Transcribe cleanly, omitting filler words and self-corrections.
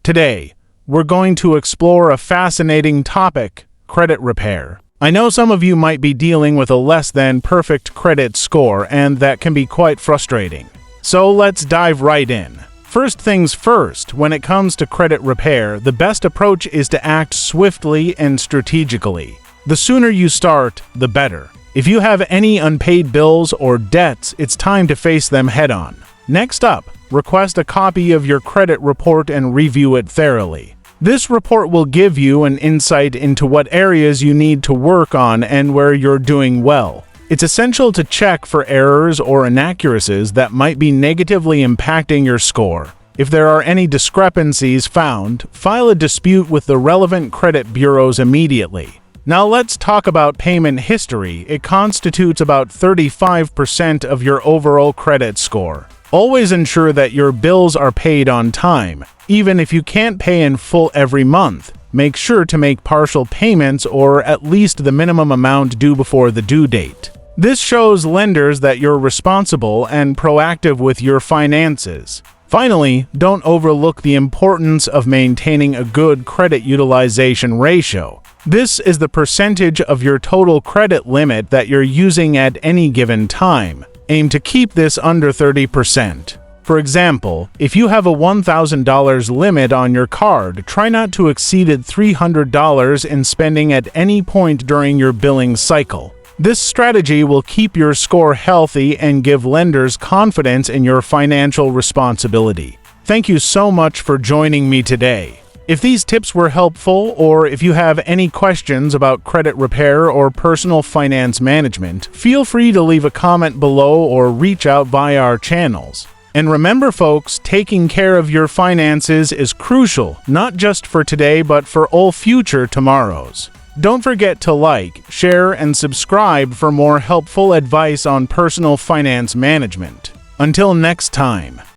Today, we're going to explore a fascinating topic: credit repair. I know some of you might be dealing with a less than perfect credit score, and that can be quite frustrating. So let's dive right in. First things first, when it comes to credit repair, the best approach is to act swiftly and strategically. The sooner you start, the better. If you have any unpaid bills or debts, it's time to face them head-on. Next up, request a copy of your credit report and review it thoroughly. This report will give you an insight into what areas you need to work on and where you're doing well. It's essential to check for errors or inaccuracies that might be negatively impacting your score. If there are any discrepancies found, file a dispute with the relevant credit bureaus immediately. Now let's talk about payment history. It constitutes about 35% of your overall credit score. Always ensure that your bills are paid on time. Even if you can't pay in full every month, make sure to make partial payments or at least the minimum amount due before the due date. This shows lenders that you're responsible and proactive with your finances. Finally, don't overlook the importance of maintaining a good credit utilization ratio. This is the percentage of your total credit limit that you're using at any given time. Aim to keep this under 30%. For example, if you have a $1,000 limit on your card, try not to exceed $300 in spending at any point during your billing cycle. This strategy will keep your score healthy and give lenders confidence in your financial responsibility. Thank you so much for joining me today. If these tips were helpful, or if you have any questions about credit repair or personal finance management, feel free to leave a comment below or reach out via our channels. And remember folks, taking care of your finances is crucial, not just for today but for all future tomorrows. Don't forget to like, share, and subscribe for more helpful advice on personal finance management. Until next time.